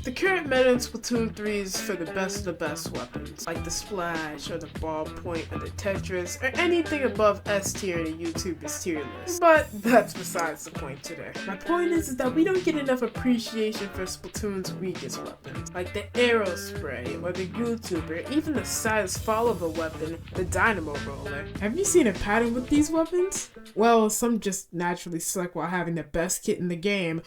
The current meta in Splatoon 3 is for the best weapons, like the Splash, or the Ballpoint, or the Tetris, or anything above S tier in a YouTuber's tier list. But that's besides the point today. My point is that we don't get enough appreciation for Splatoon's weakest weapons, like the Aerospray, or the YouTuber, even the saddest follower weapon, the dynamo roller. Have you seen a pattern with these weapons? Well, some just naturally suck while having the best kit in the game.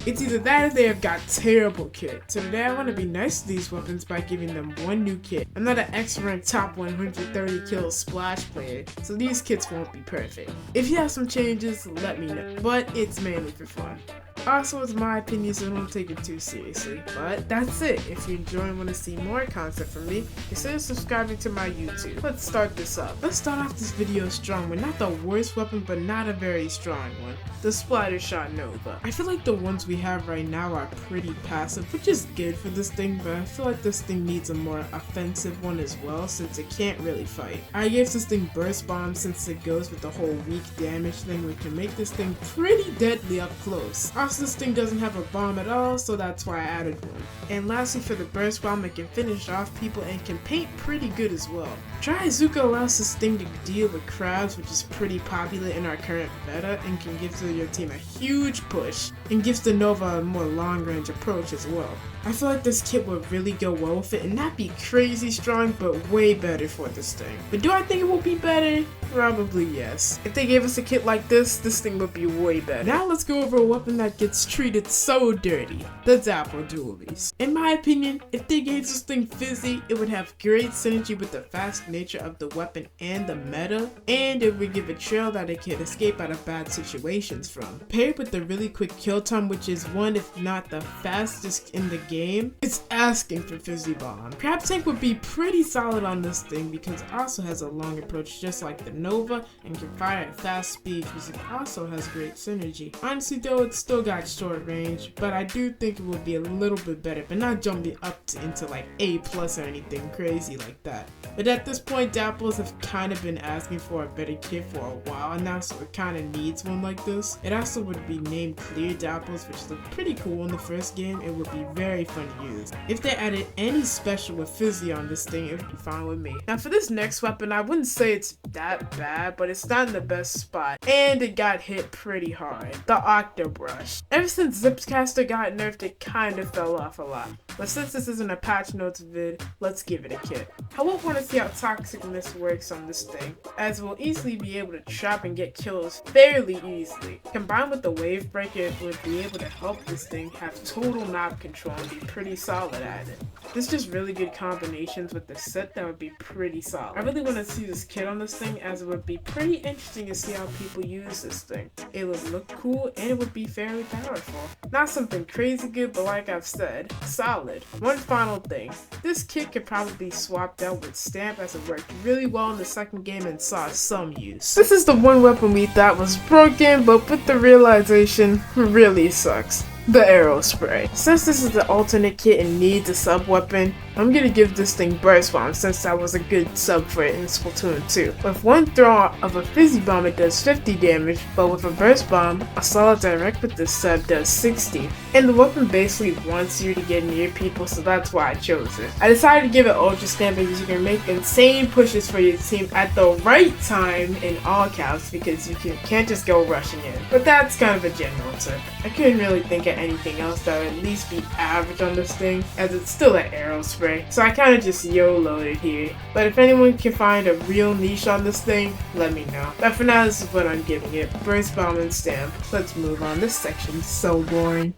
It's either that or they have got terrible kit. So today I want to be nice to these weapons by giving them one new kit. I'm not an X-ranked top 130 kill Splash player, so these kits won't be perfect. If you have some changes, let me know, but it's mainly for fun. Also, it's my opinion, so don't take it too seriously. But that's it. If you enjoy and want to see more content from me, consider subscribing to my YouTube. Let's start this up. Let's start off this video strong with not the worst weapon, but not a very strong one. The Splatter Shot Nova. I feel like the ones we have right now are pretty passive, which is good for this thing, but I feel like this thing needs a more offensive one as well, since it can't really fight. I gave this thing Burst Bomb since it goes with the whole weak damage thing, which can make this thing pretty deadly up close. Also, this thing doesn't have a bomb at all, so that's why I added one. And lastly, for the Burst Bomb, it can finish off people and can paint pretty good as well. Try-Zuka allows this thing to deal with crowds, which is pretty popular in our current meta, and can give your team a huge push, and gives the Nova a more long-range approach as well. I feel like this kit would really go well with it and not be crazy strong, but way better for this thing. But do I think it will be better? Probably yes. If they gave us a kit like this thing would be way better. Now let's go over a weapon that gets treated so dirty, the dapple dualies. In my opinion, if they gave this thing Fizzy, it would have great synergy with the fast nature of the weapon and the meta, and it would give a trail that it can escape out of bad situations from. Paired with the really quick kill time, which is one if not the fastest in the game, it's asking for Fizzy Bomb. Crab Tank would be pretty solid on this thing because it also has a long approach just like the Nova and can fire at fast speed, because it also has great synergy. Honestly though, it's still got short range, but I do think it would be a little bit better, but not jumping up into like A+ or anything crazy like that. But at this point, dapples have kind of been asking for a better kit for a while now, so it kind of needs one like this. It also would be named Clear Dapples, which looked pretty cool in the first game. It would be very fun to use. If they added any special with Fizzy on this thing, it would be fine with me. Now for this next weapon, I wouldn't say it's that bad, but it's not in the best spot, and it got hit pretty hard. The octobrush. Ever since Zipcaster got nerfed, it kind of fell off a lot. But since this isn't a patch notes vid, let's give it a kit. I won't want to see how toxicness works on this thing, as we'll easily be able to trap and get kills fairly easily. Combined with the wave breaker, it would be able to help this thing have total knob control and be pretty solid at it. There's just really good combinations with the set that would be pretty solid. I really want to see this kit on this thing, as it would be pretty interesting to see how people use this thing. It would look cool and it would be fairly powerful. Not something crazy good, but like I've said, solid. One final thing, this kit could probably be swapped out with Stamp, as it worked really well in the second game and saw some use. This is the one weapon we thought was broken, but with the realization, really sucks. The Aerospray. Since this is the alternate kit and needs a sub weapon, I'm gonna give this thing Burst Bomb, since that was a good sub for it in Splatoon 2. With one throw of a Fizzy Bomb, it does 50 damage, but with a Burst Bomb, a solid direct with this sub does 60. And the weapon basically wants you to get near people, so that's why I chose it. I decided to give it Ultra Stamp because you can make insane pushes for your team at the right time in all caps, because you can't just go rushing in. But that's kind of a general tip. I couldn't really think of anything else that would at least be average on this thing, as it's still an Aerospray. So I kind of just YOLO'd it here. But if anyone can find a real niche on this thing, let me know. But for now, this is what I'm giving it. Burst Bomb and Stamp. Let's move on. This section's so boring.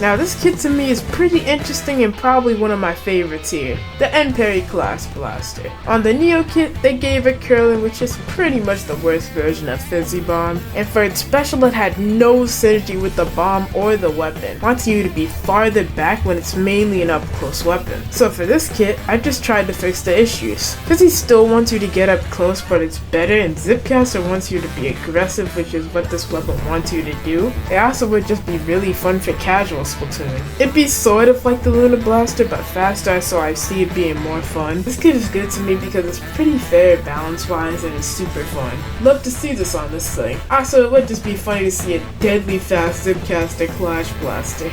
Now this kit to me is pretty interesting and probably one of my favorites here, the Enperry Class Blaster. On the Neo kit, they gave it curling, which is pretty much the worst version of Fizzy Bomb, and for its special it had no synergy with the bomb or the weapon, wanting you to be farther back when it's mainly an up close weapon. So for this kit, I just tried to fix the issues. Fizzy still wants you to get up close, but it's better, and Zipcaster wants you to be aggressive, which is what this weapon wants you to do. It also would just be really fun for casuals, Splatoon. It'd be sort of like the Lunar Blaster, but faster, so I see it being more fun. This kit is good to me because it's pretty fair balance-wise and it's super fun. Love to see this on this thing. Also, it would just be funny to see a deadly fast Zipcaster Clash Blaster.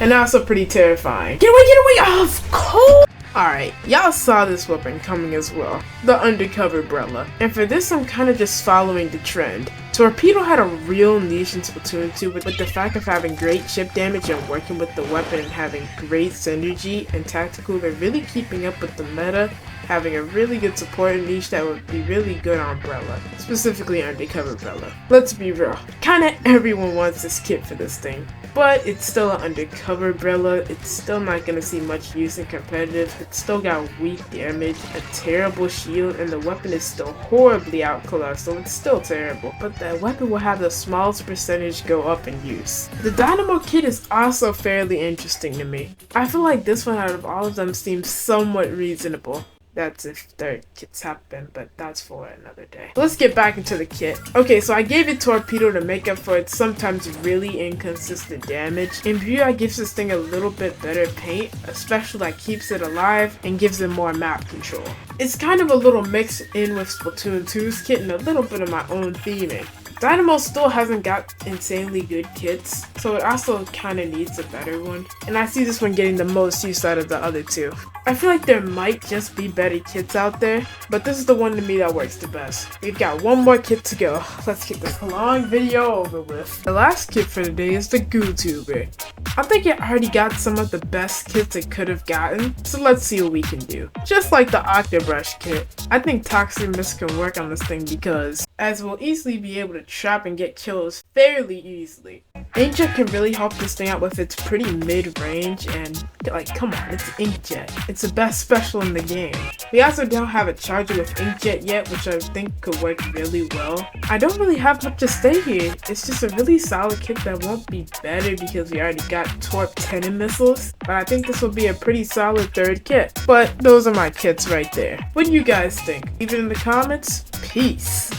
And also pretty terrifying. Get away, of course! Alright, y'all saw this weapon coming as well, the undercover umbrella. And for this I'm kinda just following the trend. Torpedo had a real niche in Splatoon 2 with the fact of having great chip damage and working with the weapon and having great synergy and tactical. They're really keeping up with the meta, having a really good support niche that would be really good on umbrella, specifically undercover umbrella. Let's be real, kinda everyone wants this kit for this thing. But it's still an undercover umbrella, it's still not gonna see much use in competitive, it's still got weak damage, a terrible shield, and the weapon is still horribly outclassed, so it's still terrible. But the weapon will have the smallest percentage go up in use. The dynamo kit is also fairly interesting to me. I feel like this one out of all of them seems somewhat reasonable. That's if their kits happen, but that's for another day. Let's get back into the kit. Okay, so I gave it Torpedo to make up for its sometimes really inconsistent damage. Enperry gives this thing a little bit better paint, especially that keeps it alive and gives it more map control. It's kind of a little mixed in with Splatoon 2's kit and a little bit of my own theming. Dynamo still hasn't got insanely good kits, so it also kinda needs a better one. And I see this one getting the most use out of the other two. I feel like there might just be better kits out there, but this is the one to me that works the best. We've got one more kit to go. Let's get this long video over with. The last kit for today is the Tuber. I think it already got some of the best kits it could have gotten, so let's see what we can do. Just like the octobrush kit, I think Toxic Mist can work on this thing because, as we'll easily be able to trap and get kills fairly easily. Inkjet can really help this thing out with its pretty mid-range and, like, come on, it's Inkjet. It's the best special in the game. We also don't have a charger with Inkjet yet, which I think could work really well. I don't really have much to say here. It's just a really solid kit that won't be better because we already got Torp 10 and missiles, but I think this will be a pretty solid third kit. But those are my kits right there. What do you guys think? Leave it in the comments. Peace.